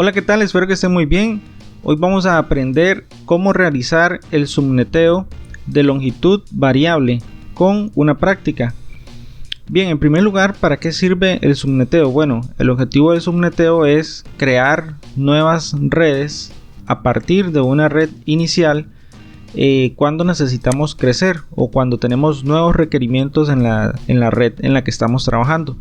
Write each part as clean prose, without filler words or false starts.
Hola, ¿qué tal? Espero que estén muy bien. Hoy vamos a aprender cómo realizar el subneteo de longitud variable con una práctica. Bien, en primer lugar, ¿para qué sirve el subneteo? Bueno, el objetivo del subneteo es crear nuevas redes a partir de una red inicial cuando necesitamos crecer o cuando tenemos nuevos requerimientos en la red en la que estamos trabajando.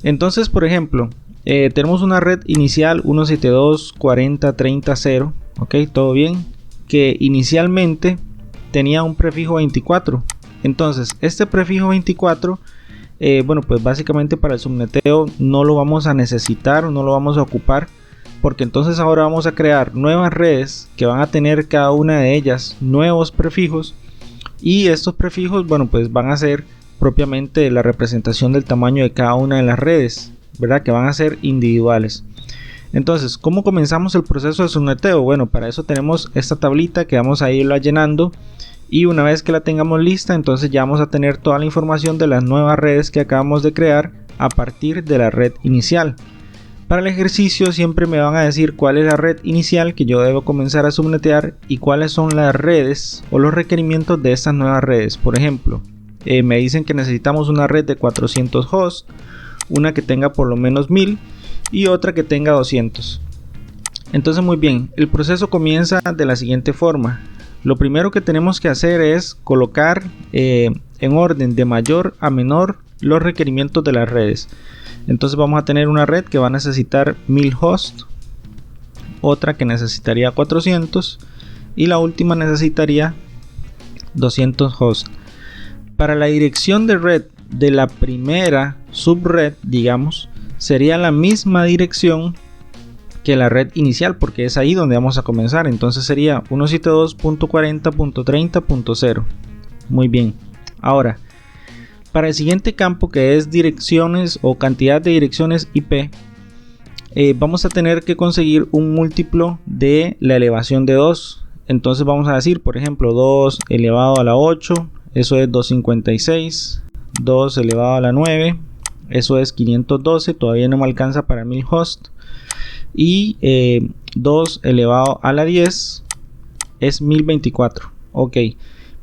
Entonces, por ejemplo, tenemos una red inicial 172.40.30.0, ok, todo bien, que inicialmente tenía un prefijo 24. Entonces, este prefijo 24, bueno, pues básicamente para el subneteo no lo vamos a necesitar o no lo vamos a ocupar, porque entonces ahora vamos a crear nuevas redes que van a tener cada una de ellas nuevos prefijos, y estos prefijos, bueno, pues van a ser propiamente la representación del tamaño de cada una de las redes, ¿verdad? Que van a ser individuales. Entonces, ¿cómo comenzamos el proceso de subneteo? Bueno, para eso tenemos esta tablita que vamos a irla llenando, y una vez que la tengamos lista, entonces ya vamos a tener toda la información de las nuevas redes que acabamos de crear a partir de la red inicial. Para el ejercicio siempre me van a decir cuál es la red inicial que yo debo comenzar a subnetear y cuáles son las redes o los requerimientos de estas nuevas redes. Por ejemplo, me dicen que necesitamos una red de 400 hosts, una que tenga por lo menos 1000 y otra que tenga 200. Entonces, muy bien, el proceso comienza de la siguiente forma. Lo primero que tenemos que hacer es colocar en orden de mayor a menor los requerimientos de las redes. Entonces vamos a tener una red que va a necesitar 1000 hosts, otra que necesitaría 400 y la última necesitaría 200 hosts. Para la dirección de red de la primera subred, digamos, sería la misma dirección que la red inicial, porque es ahí donde vamos a comenzar. Entonces sería 172.40.30.0. Muy bien. Ahora, para el siguiente campo, que es direcciones o cantidad de direcciones IP, vamos a tener que conseguir un múltiplo de la elevación de 2. Entonces vamos a decir, por ejemplo, 2 elevado a la 8, eso es 256. 2 elevado a la 9, eso es 512, todavía no me alcanza para 1000 hosts. Y 2 elevado a la 10 es 1024. Ok,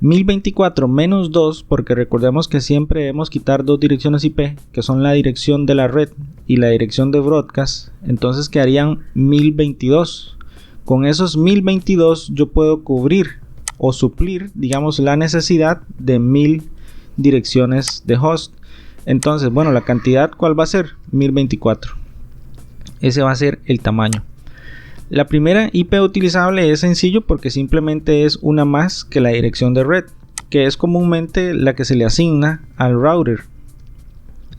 1024 menos 2, porque recordemos que siempre debemos quitar dos direcciones IP, que son la dirección de la red y la dirección de broadcast. Entonces quedarían 1022. Con esos 1022 yo puedo cubrir o suplir, digamos, la necesidad de 1000 direcciones de host. Entonces, bueno, la cantidad, ¿cuál va a ser? 1024. Ese va a ser el tamaño. La primera IP utilizable es sencillo porque simplemente es una más que la dirección de red, que es comúnmente la que se le asigna al router.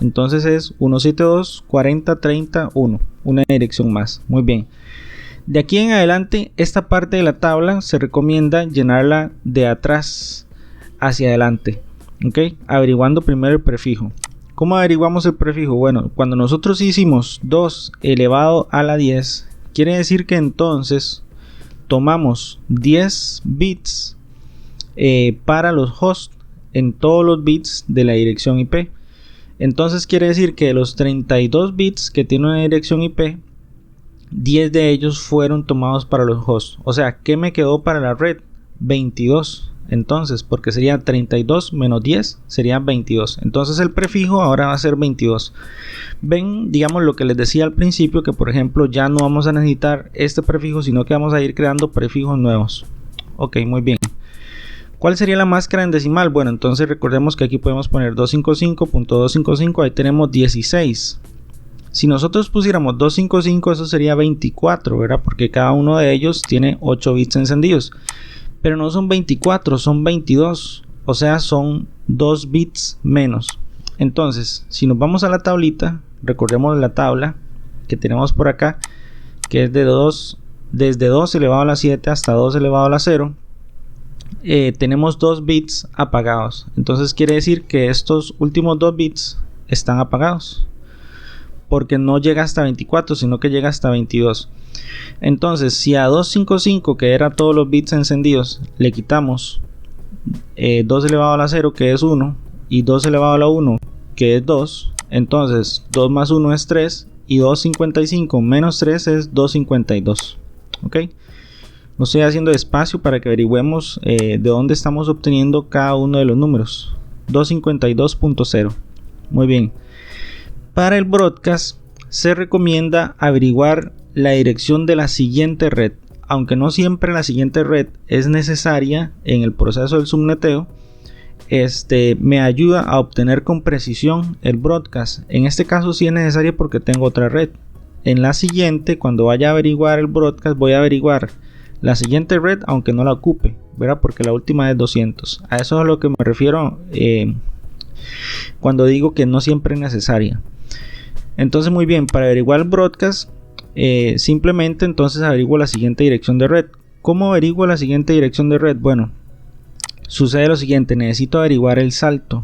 Entonces es 172.40.30.1, una dirección más. Muy bien. De aquí en adelante, esta parte de la tabla se recomienda llenarla de atrás hacia adelante. ¿Ok? Averiguando primero el prefijo. ¿Cómo averiguamos el prefijo? Bueno, cuando nosotros hicimos 2 elevado a la 10, quiere decir que entonces tomamos 10 bits para los hosts en todos los bits de la dirección IP. Entonces quiere decir que los 32 bits que tiene una dirección IP, 10 de ellos fueron tomados para los hosts. O sea, ¿qué me quedó para la red? 22. Entonces, porque sería 32 menos 10 sería 22. Entonces el prefijo ahora va a ser 22. Ven, digamos lo que les decía al principio, que por ejemplo ya no vamos a necesitar este prefijo, sino que vamos a ir creando prefijos nuevos. Ok, muy bien. ¿Cuál sería la máscara en decimal? Bueno, entonces recordemos que aquí podemos poner 255.255, ahí tenemos 16. Si nosotros pusiéramos 255, eso sería 24, ¿verdad? Porque cada uno de ellos tiene 8 bits encendidos. Pero no son 24, son 22. O sea, son 2 bits menos. Entonces, si nos vamos a la tablita, recordemos la tabla que tenemos por acá, que es desde 2 elevado a la 7 hasta 2 elevado a la 0. Tenemos 2 bits apagados. Entonces quiere decir que estos últimos 2 bits están apagados, porque no llega hasta 24, sino que llega hasta 22. Entonces, si a 255, que era todos los bits encendidos, le quitamos 2 elevado a la 0, que es 1, y 2 elevado a la 1, que es 2, entonces 2 más 1 es 3, y 255 menos 3 es 252. Ok, lo estoy haciendo despacio para que averigüemos de dónde estamos obteniendo cada uno de los números. 252.0. Muy bien. Para el broadcast se recomienda averiguar la dirección de la siguiente red, aunque no siempre la siguiente red es necesaria en el proceso del subneteo. Me ayuda a obtener con precisión el broadcast. En este caso sí es necesario porque tengo otra red. En la siguiente, cuando vaya a averiguar el broadcast, voy a averiguar la siguiente red aunque no la ocupe, ¿verdad? Porque la última es 200. A eso es a lo que me refiero cuando digo que no siempre es necesaria. Entonces, muy bien, para averiguar el broadcast simplemente entonces averiguo la siguiente dirección de red. ¿Cómo averiguo la siguiente dirección de red? Bueno, sucede lo siguiente, necesito averiguar el salto.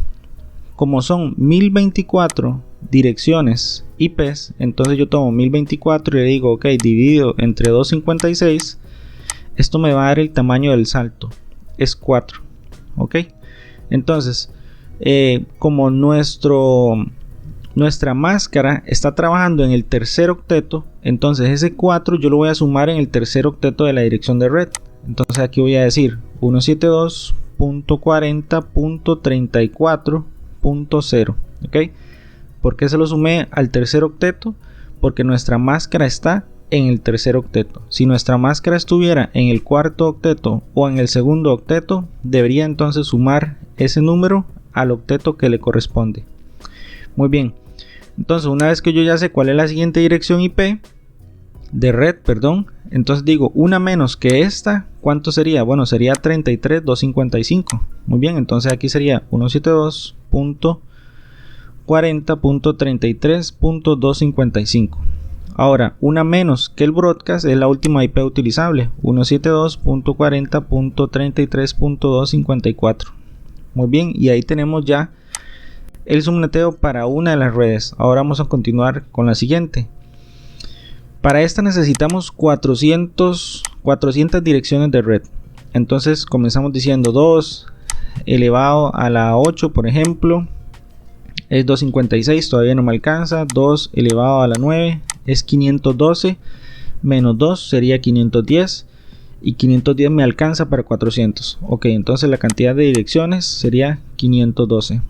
Como son 1024 direcciones IPs, entonces yo tomo 1024 y le digo, ok, dividido entre 256, esto me va a dar el tamaño del salto, es 4. Ok, entonces como nuestra máscara está trabajando en el tercer octeto, entonces ese 4 yo lo voy a sumar en el tercer octeto de la dirección de red. Entonces aquí voy a decir 172.40.34.0. ¿Ok? ¿Por qué se lo sumé al tercer octeto? Porque nuestra máscara está en el tercer octeto. Si nuestra máscara estuviera en el cuarto octeto o en el segundo octeto, debería entonces sumar ese número al octeto que le corresponde. Muy bien. Entonces, una vez que yo ya sé cuál es la siguiente dirección IP de red, entonces digo una menos que esta, ¿cuánto sería? Bueno, sería 33.255. Muy bien, entonces aquí sería 172.40.33.255. Ahora, una menos que el broadcast es la última IP utilizable, 172.40.33.254. Muy bien, y ahí tenemos ya el subneteo para una de las redes. Ahora vamos a continuar con la siguiente. Para esta necesitamos 400 direcciones de red. Entonces comenzamos diciendo 2 elevado a la 8, por ejemplo, es 256, todavía no me alcanza. 2 elevado a la 9 es 512, menos 2 sería 510, y 510 me alcanza para 400. Ok, entonces la cantidad de direcciones sería 512.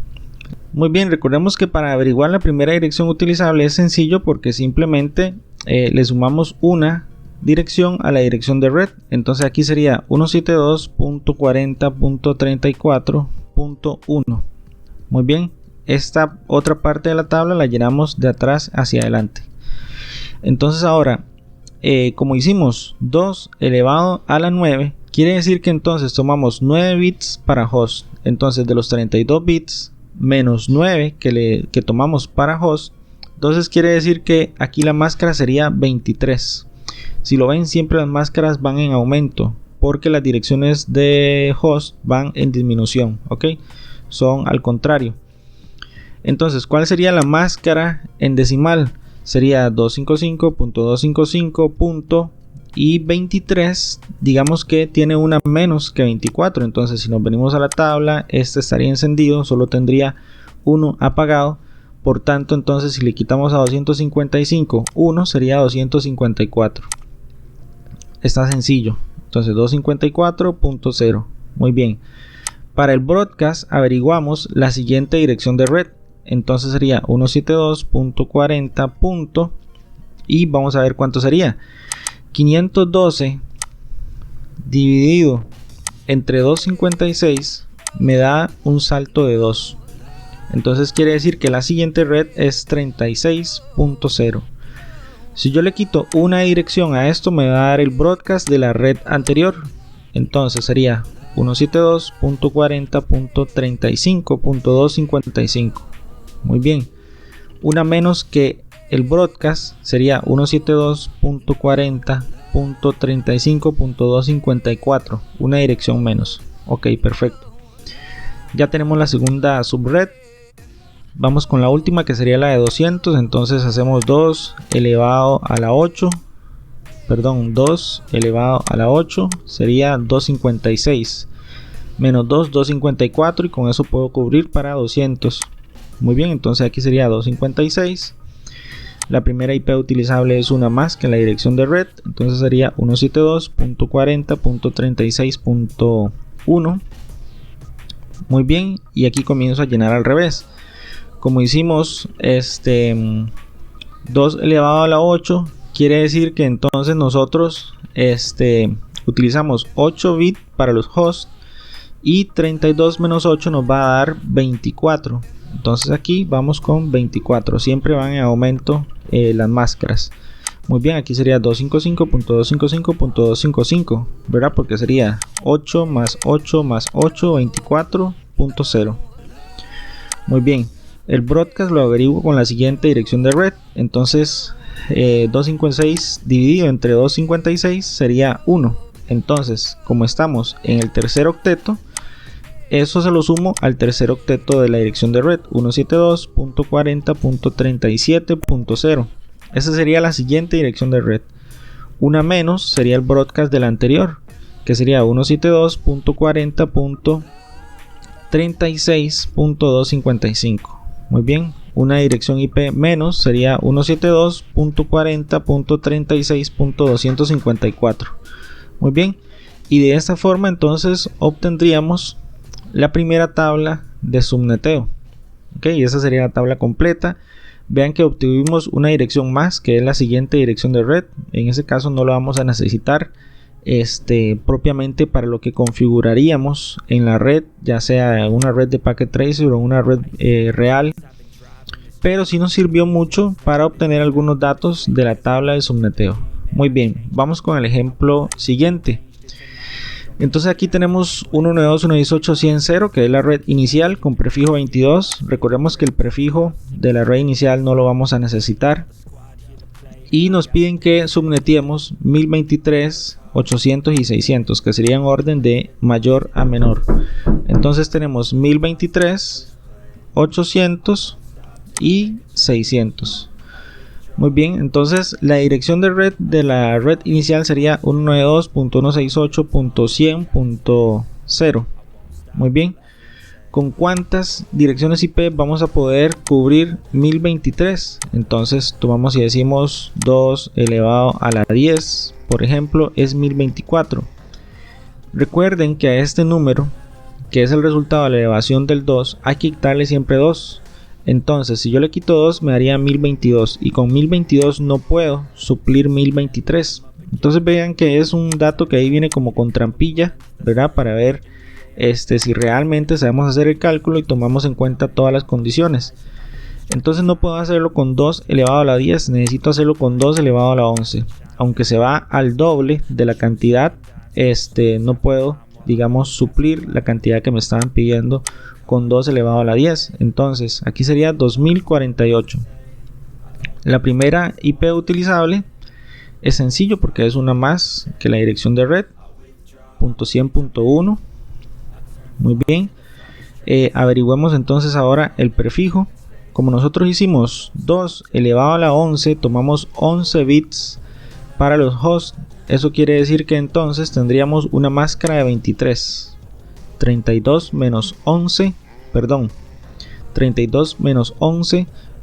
Muy bien, recordemos que para averiguar la primera dirección utilizable es sencillo porque simplemente le sumamos una dirección a la dirección de red. Entonces aquí sería 172.40.34.1. Muy bien, esta otra parte de la tabla la llenamos de atrás hacia adelante. Entonces ahora, como hicimos 2 elevado a la 9, quiere decir que entonces tomamos 9 bits para host. Entonces de los 32 bits menos 9 que tomamos para host, entonces quiere decir que aquí la máscara sería 23. Si lo ven, siempre las máscaras van en aumento porque las direcciones de host van en disminución. Ok, son al contrario. Entonces, ¿cuál sería la máscara en decimal? Sería 255.255. Y 23, digamos que tiene una menos que 24. Entonces, si nos venimos a la tabla, este estaría encendido, solo tendría 1 apagado. Por tanto, entonces, si le quitamos a 255, 1 sería 254. Está sencillo. Entonces, 254.0. Muy bien. Para el broadcast, averiguamos la siguiente dirección de red. Entonces, sería 172.40. Y vamos a ver cuánto sería. 512 dividido entre 256 me da un salto de 2. Entonces quiere decir que la siguiente red es 36.0. Si yo le quito una dirección a esto, me va a dar el broadcast de la red anterior. Entonces sería 172.40.35.255. Muy bien. Una menos que el broadcast sería 172.40.35.254, una dirección menos. Ok, perfecto. Ya tenemos la segunda subred. Vamos con la última, que sería la de 200. Entonces hacemos 2 elevado a la 8. 2 elevado a la 8 sería 256. Menos 2, 254, y con eso puedo cubrir para 200. Muy bien, entonces aquí sería 256. La primera IP utilizable es una más que la dirección de red, entonces sería 172.40.36.1. Muy bien, y aquí comienzo a llenar al revés. Como hicimos 2 elevado a la 8, quiere decir que entonces nosotros utilizamos 8 bits para los hosts y 32 menos 8 nos va a dar 24. Entonces aquí vamos con 24, siempre van en aumento las máscaras. Muy bien, aquí sería 255.255.255, ¿verdad? Porque sería 8 más 8 más 8, 24.0. Muy bien, el broadcast lo averiguo con la siguiente dirección de red. Entonces 256 dividido entre 256 sería 1. Entonces, como estamos en el tercer octeto, eso se lo sumo al tercer octeto de la dirección de red, 172.40.37.0. Esa sería la siguiente dirección de red. Una menos sería el broadcast de la anterior, que sería 172.40.36.255. Muy bien, una dirección IP menos sería 172.40.36.254. Muy bien, y de esta forma entonces obtendríamos la primera tabla de subneteo. Y esa sería la tabla completa. Vean que obtuvimos una dirección más, que es la siguiente dirección de red. En ese caso no lo vamos a necesitar propiamente para lo que configuraríamos en la red, ya sea una red de Packet Tracer o una red real, pero sí nos sirvió mucho para obtener algunos datos de la tabla de subneteo. Muy bien, vamos con el ejemplo siguiente. Entonces aquí tenemos 192.168.100.0, que es la red inicial con prefijo 22. Recordemos que el prefijo de la red inicial no lo vamos a necesitar. Y nos piden que subnetiemos 1023, 800 y 600, que serían orden de mayor a menor. Entonces tenemos 1023, 800 y 600. Muy bien, entonces la dirección de red de la red inicial sería 192.168.100.0. Muy bien, ¿con cuántas direcciones IP vamos a poder cubrir 1023? Entonces tomamos y decimos 2 elevado a la 10, por ejemplo, es 1024. Recuerden que a este número, que es el resultado de la elevación del 2, hay que quitarle siempre 2. Entonces, si yo le quito 2, me daría 1022. Y con 1022 no puedo suplir 1023. Entonces vean que es un dato que ahí viene como con trampilla, ¿verdad? Para ver si realmente sabemos hacer el cálculo y tomamos en cuenta todas las condiciones. Entonces no puedo hacerlo con 2 elevado a la 10. Necesito hacerlo con 2 elevado a la 11. Aunque se va al doble de la cantidad, no puedo, digamos, suplir la cantidad que me estaban pidiendo con 2 elevado a la 10. Entonces aquí sería 2048. La primera IP utilizable es sencillo porque es una más que la dirección de red, .100.1. Muy bien, averiguemos entonces ahora el prefijo. Como nosotros hicimos 2 elevado a la 11, tomamos 11 bits para los hosts. Eso quiere decir que entonces tendríamos una máscara de 23. 32 menos 11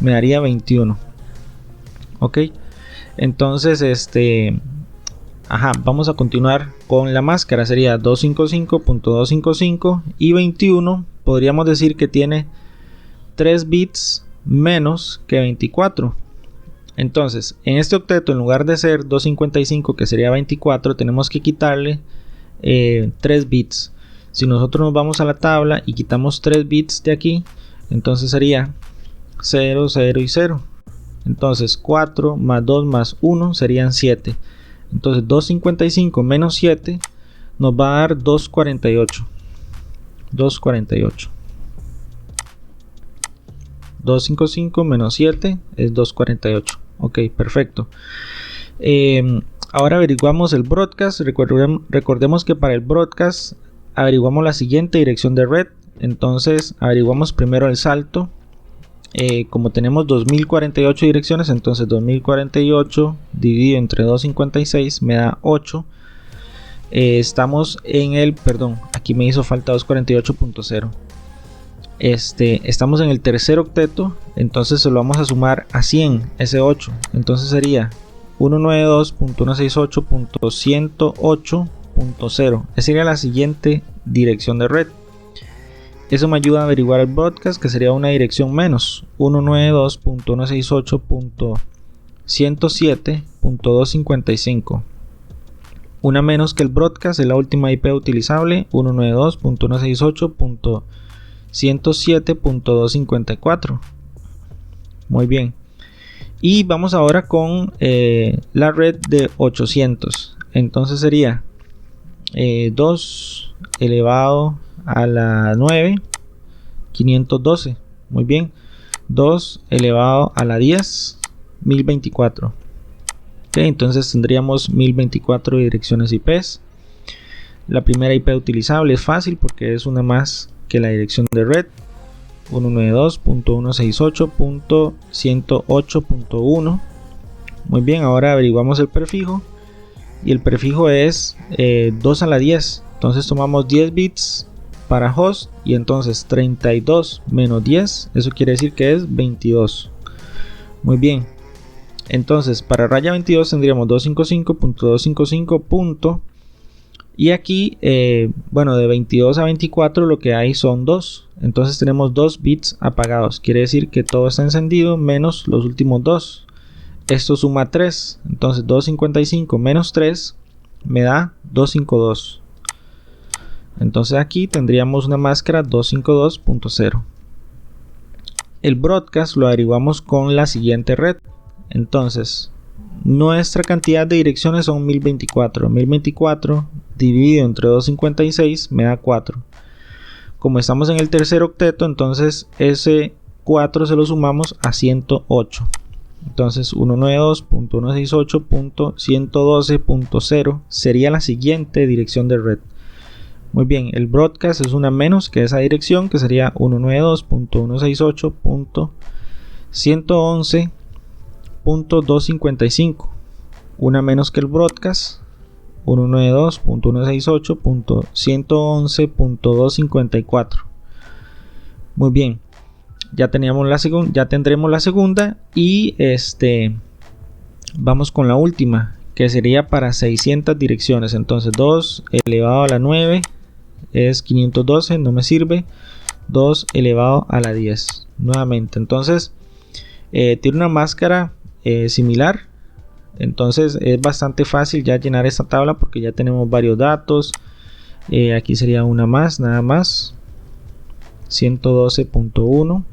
me daría 21. Ok, entonces vamos a continuar con la máscara. Sería 255.255 y 21. Podríamos decir que tiene 3 bits menos que 24. Entonces en este octeto, en lugar de ser 255, que sería 24, tenemos que quitarle 3 bits. Si nosotros nos vamos a la tabla y quitamos 3 bits de aquí, entonces sería 0, 0 y 0. Entonces 4 más 2 más 1 serían 7. Entonces 255 menos 7 nos va a dar 248. 255 menos 7 es 248. Ok, perfecto. Ahora averiguamos el broadcast. Recordemos que para el broadcast averiguamos la siguiente dirección de red. Entonces averiguamos primero el salto. Como tenemos 2048 direcciones, entonces 2048 dividido entre 256 me da 8. Estamos en el, aquí me hizo falta 248.0. estamos en el tercer octeto, entonces se lo vamos a sumar a 100, ese 8. Entonces sería 192.168.108.0. Esa sería la siguiente dirección de red. Eso me ayuda a averiguar el broadcast, que sería una dirección menos, 192.168.107.255. Una menos que el broadcast es la última IP utilizable, 192.168.107.254. Muy bien. Y vamos ahora con la red de 800. Entonces sería 2 elevado a la 9, 512. Muy bien. 2 elevado a la 10, 1024. Okay, entonces tendríamos 1024 direcciones IPs. La primera IP utilizable es fácil porque es una más que la dirección de red, 192.168.108.1. Muy bien, ahora averiguamos el prefijo. Y el prefijo es 2 a la 10. Entonces tomamos 10 bits para host. Y entonces 32 menos 10. Eso quiere decir que es 22. Muy bien. Entonces para raya 22 tendríamos 255.255. Y aquí, bueno, de 22 a 24 lo que hay son 2. Entonces tenemos 2 bits apagados. Quiere decir que todo está encendido menos los últimos 2. Esto suma 3. Entonces 255 menos 3 me da 252. Entonces aquí tendríamos una máscara 252.0. El broadcast lo averiguamos con la siguiente red. Entonces nuestra cantidad de direcciones son 1024. 1024 dividido entre 256 me da 4. Como estamos en el tercer octeto, entonces ese 4 se lo sumamos a 108. Entonces 192.168.112.0 sería la siguiente dirección de red. Muy bien, el broadcast es una menos que esa dirección, que sería 192.168.111.255. Una menos que el broadcast, 192.168.111.254. Muy bien, ya tendremos la segunda y vamos con la última, que sería para 600 direcciones. Entonces 2 elevado a la 9 es 512, no me sirve. 2 elevado a la 10 nuevamente. Entonces tiene una máscara similar. Entonces es bastante fácil ya llenar esta tabla porque ya tenemos varios datos. Aquí sería una más, nada más, 112.1.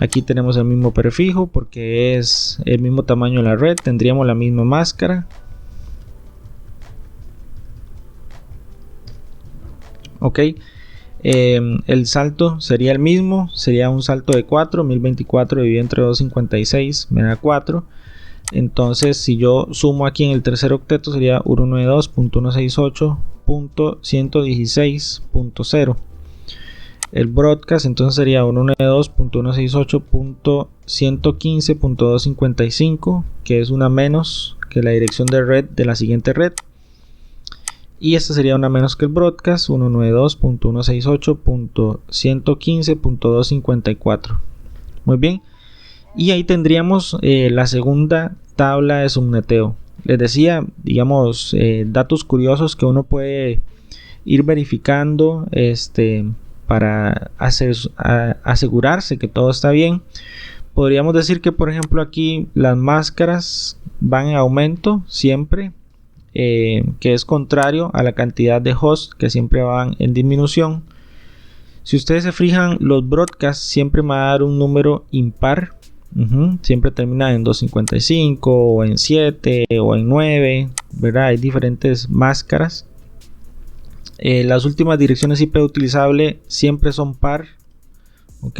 Aquí tenemos el mismo prefijo porque es el mismo tamaño de la red. Tendríamos la misma máscara. Ok, el salto sería el mismo, sería un salto de 4. 1024 dividido entre 256 me da 4. Entonces si yo sumo aquí en el tercer octeto sería 192.168.116.0. El broadcast entonces sería 192.168.115.255, que es una menos que la dirección de red de la siguiente red. Y esta sería una menos que el broadcast, 192.168.115.254. Muy bien. Y ahí tendríamos la segunda tabla de subneteo. Les decía, digamos, datos curiosos que uno puede ir verificando para asegurarse que todo está bien. Podríamos decir que, por ejemplo, aquí las máscaras van en aumento siempre, que es contrario a la cantidad de hosts que siempre van en disminución. Si ustedes se fijan, los broadcasts siempre me van a dar un número impar. Siempre termina en 255 o en 7 o en 9, ¿verdad? Hay diferentes máscaras. Las últimas direcciones IP utilizables siempre son par, ¿ok?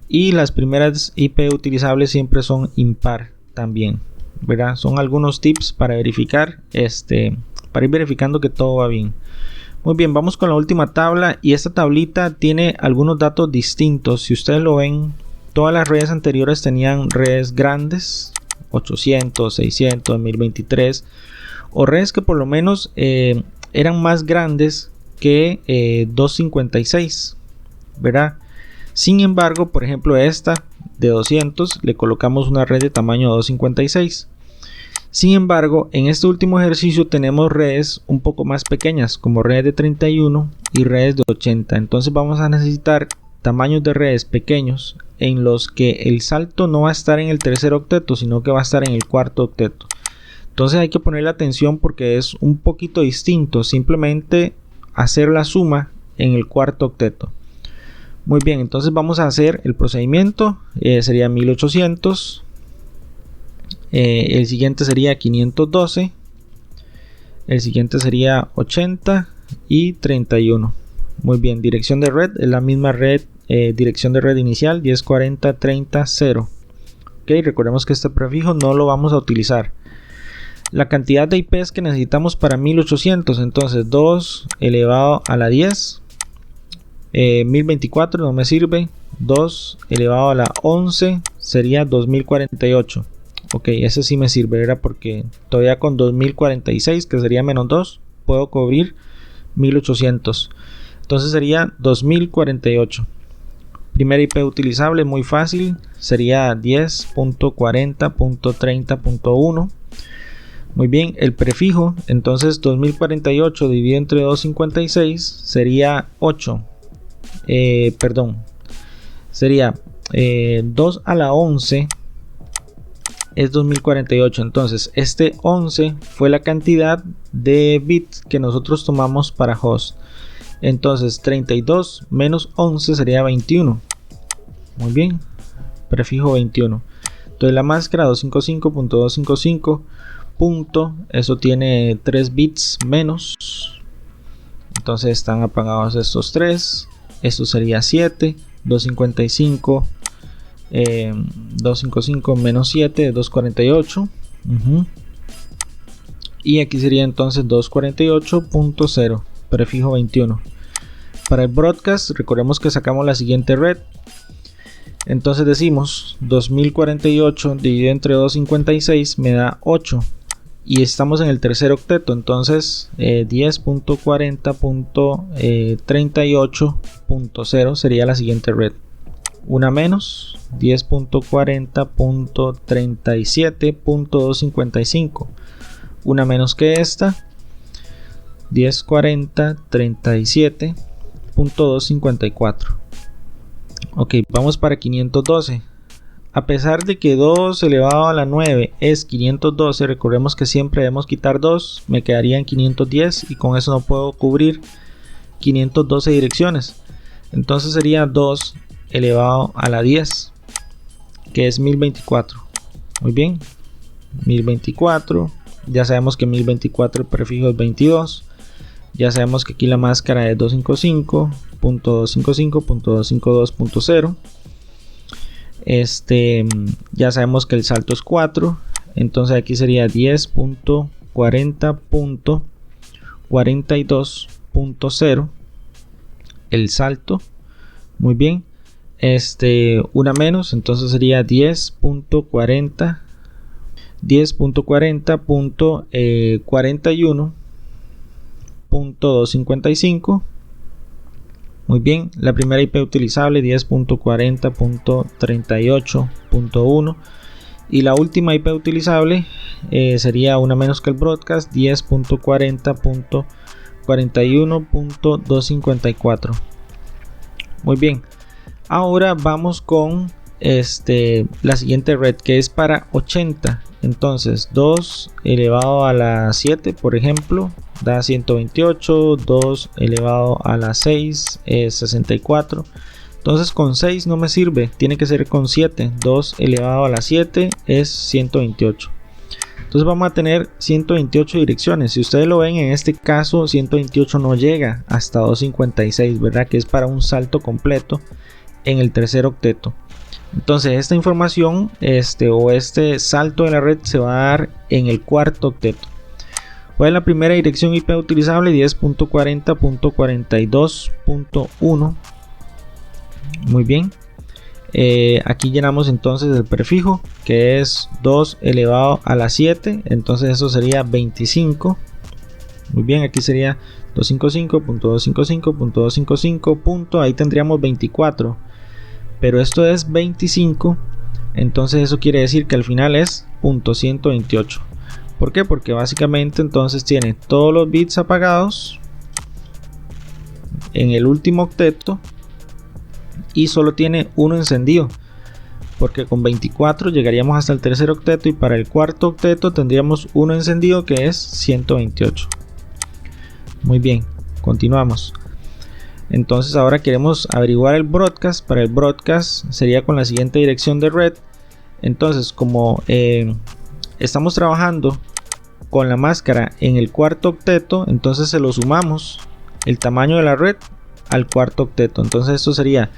Y las primeras IP utilizables siempre son impar también, ¿verdad? Son algunos tips para verificar, para ir verificando que todo va bien. Muy bien, vamos con la última tabla y esta tablita tiene algunos datos distintos. Si ustedes lo ven, todas las redes anteriores tenían redes grandes, 800, 600, 1023, o redes que por lo menos eran más grandes que 256. ¿verdad? Sin embargo, por ejemplo, esta de 200 le colocamos una red de tamaño 256. Sin embargo, en este último ejercicio tenemos redes un poco más pequeñas, como redes de 31 y redes de 80. Entonces vamos a necesitar tamaños de redes pequeños en los que el salto no va a estar en el tercer octeto, sino que va a estar en el cuarto octeto. Entonces hay que ponerle atención porque es un poquito distinto simplemente hacer la suma en el cuarto octeto. Muy bien, entonces vamos a hacer el procedimiento. Sería 1800. El siguiente sería 512. El siguiente sería 80 y 31. Muy bien, dirección de red es la misma red, dirección de red inicial 1040.30.0. Ok, recordemos que este prefijo no lo vamos a utilizar. La cantidad de IPs que necesitamos para 1800, entonces 2 elevado a la 10. 1024 no me sirve. 2 elevado a la 11 sería 2048. Ok, ese sí me sirve, ¿verdad? Porque todavía con 2046, que sería menos 2, puedo cubrir 1800. Entonces sería 2048. Primera IP utilizable, muy fácil, sería 10.40.30.1. Muy bien, el prefijo, entonces 2048 dividido entre 256 sería 8. Sería 2 a la 11 es 2048. Entonces este 11 fue la cantidad de bits que nosotros tomamos para host. Entonces 32 menos 11 sería 21. Muy bien, prefijo 21. Entonces la máscara 255.255 punto, eso tiene 3 bits menos. Entonces están apagados estos 3. Esto sería 7. 255 255 menos 7 248. Y aquí sería entonces 248.0, prefijo 21. Para el broadcast recordemos que sacamos la siguiente red. Entonces decimos 2048 dividido entre 256 me da 8. Y estamos en el tercer octeto, entonces 10.40.38.0 sería la siguiente red. Una menos, 10.40.37.255. Una menos que esta, 10.40.37.254. Ok, vamos para 512. A pesar de que 2 elevado a la 9 es 512, recordemos que siempre debemos quitar 2, me quedarían 510 y con eso no puedo cubrir 512 direcciones. Entonces sería 2 elevado a la 10, que es 1024. Muy bien, 1024. Ya sabemos que 1024 el prefijo es 22. Ya sabemos que aquí la máscara es 255.255.252.0. Ya sabemos que el salto es 4. Entonces aquí sería 10.40.42.0 el salto. Muy bien. Una menos, entonces sería 10.40.41.255. Muy bien, la primera IP utilizable 10.40.38.1 y la última IP utilizable sería una menos que el broadcast, 10.40.41.254. Muy bien, ahora vamos con la siguiente red, que es para 80. Entonces 2 elevado a la 7, por ejemplo, da 128. 2 elevado a la 6 es 64. Entonces con 6 no me sirve, tiene que ser con 7. 2 elevado a la 7 es 128. Entonces vamos a tener 128 direcciones. Si ustedes lo ven, en este caso 128 no llega hasta 256, ¿verdad? Que es para un salto completo en el tercer octeto. Entonces esta información o este salto de la red se va a dar en el cuarto octeto. ¿Cuál es la primera dirección IP utilizable? 10.40.42.1. Muy bien. Aquí llenamos entonces el prefijo, que es 2 elevado a la 7. Entonces eso sería 25. Muy bien, aquí sería 255.255.255. Ahí tendríamos 24, pero esto es 25, entonces eso quiere decir que al final es .128. ¿Por qué? Porque básicamente entonces tiene todos los bits apagados en el último octeto y solo tiene uno encendido, porque con 24 llegaríamos hasta el tercer octeto y para el cuarto octeto tendríamos uno encendido, que es 128. Muy bien, continuamos. Entonces ahora queremos averiguar el broadcast. Para el broadcast sería con la siguiente dirección de red. Entonces, como estamos trabajando con la máscara en el cuarto octeto, entonces se lo sumamos el tamaño de la red al cuarto octeto. Entonces esto sería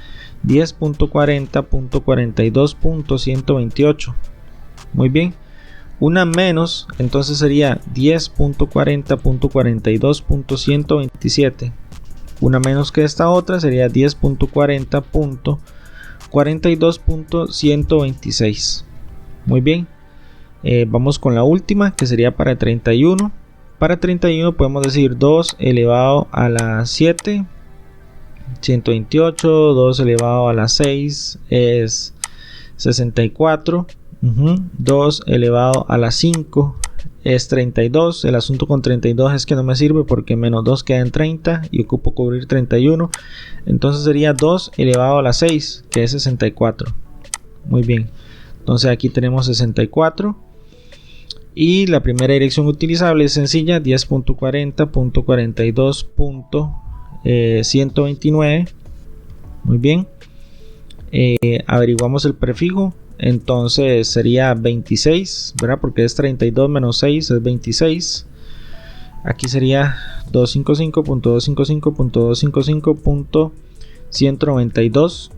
10.40.42.128. Muy bien. Una menos, entonces sería 10.40.42.127. Una menos que esta otra sería 10.40.42.126. Muy bien. Vamos con la última, que sería para 31. Para 31 podemos decir 2 elevado a la 7, 128. 2 elevado a la 6 es 64. 2 elevado a la 5 es 32. El asunto con 32 es que no me sirve porque menos 2 queda en 30 y ocupo cubrir 31. Entonces sería 2 elevado a la 6, que es 64. Muy bien. Entonces aquí tenemos 64. Y la primera dirección utilizable es sencilla, 10.40.42.129. Muy bien. Averiguamos el prefijo. Entonces sería 26, ¿verdad? Porque es 32 menos 6 es 26. Aquí sería 255.255.255.192.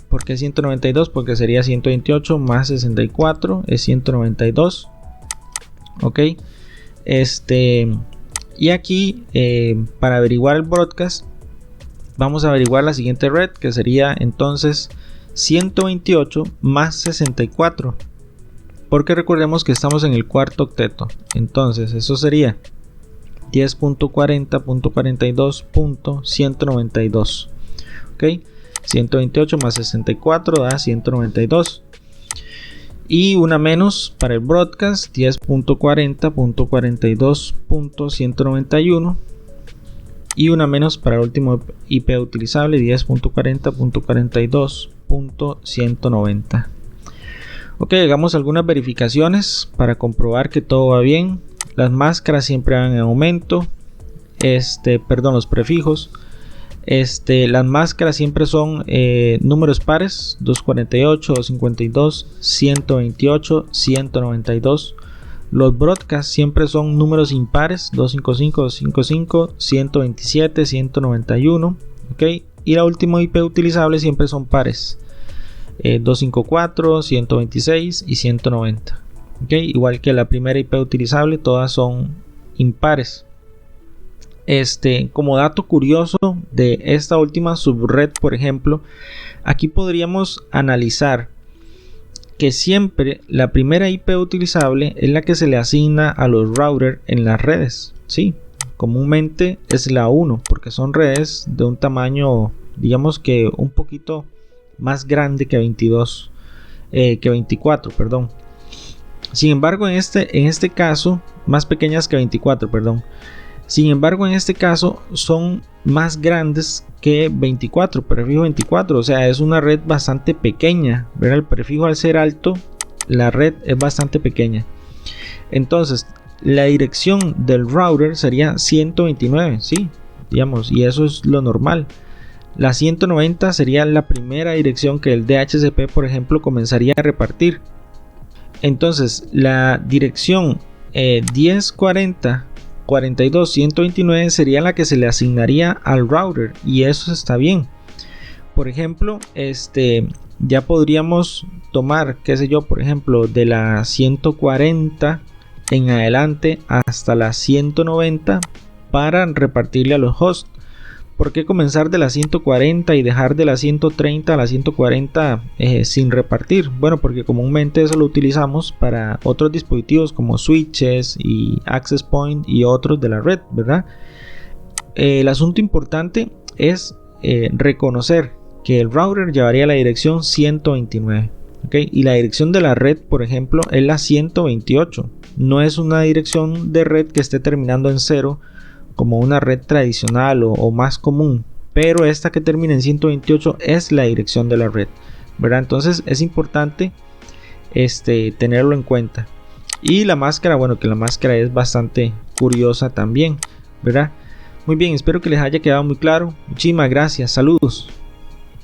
¿Por qué 192? Porque sería 128 más 64 es 192. Ok. Y aquí para averiguar el broadcast vamos a averiguar la siguiente red, que sería entonces 128 más 64, porque recordemos que estamos en el cuarto octeto. Entonces eso sería 10.40.42.192. ok, 128 más 64 da 192. Y una menos para el broadcast, 10.40.42.191. Y una menos para el último IP utilizable, 10.40.42.190. Ok, hagamos algunas verificaciones para comprobar que todo va bien. Las máscaras siempre van en aumento. Los prefijos. Las máscaras siempre son números pares: 248, 252, 128, 192. Los broadcasts siempre son números impares: 255, 255, 127, 191. ¿Ok? Y la última IP utilizable siempre son pares: 254, 126 y 190. ¿Ok? Igual que la primera IP utilizable, todas son impares. Como dato curioso de esta última subred, por ejemplo, aquí podríamos analizar que siempre la primera IP utilizable es la que se le asigna a los routers en las redes. Sí, comúnmente es la 1, porque son redes de un tamaño, digamos que un poquito más grande que 24, perdón. Sin embargo, en este caso, más pequeñas que 24, perdón. Sin embargo, en este caso son más grandes que 24, prefijo 24, o sea, es una red bastante pequeña, ¿verdad? El prefijo, al ser alto, la red es bastante pequeña. Entonces, la dirección del router sería 129, sí, digamos, y eso es lo normal. La 190 sería la primera dirección que el DHCP, por ejemplo, comenzaría a repartir. Entonces, la dirección 10.40.42.129 sería la que se le asignaría al router, y eso está bien. Por ejemplo, ya podríamos tomar, qué sé yo, por ejemplo, de la 140 en adelante hasta la 190 para repartirle a los hosts. ¿Por qué comenzar de la 140 y dejar de la 130 a la 140 sin repartir? Bueno, porque comúnmente eso lo utilizamos para otros dispositivos como switches y access point y otros de la red, ¿verdad? El asunto importante es reconocer que el router llevaría la dirección 129, ¿okay? Y la dirección de la red, por ejemplo, es la 128. No es una dirección de red que esté terminando en 0 como una red tradicional o más común, pero esta que termina en 128 es la dirección de la red, ¿verdad? Entonces es importante tenerlo en cuenta. Y la máscara, bueno, que la máscara es bastante curiosa también, ¿verdad? Muy bien, espero que les haya quedado muy claro. Muchísimas gracias, saludos.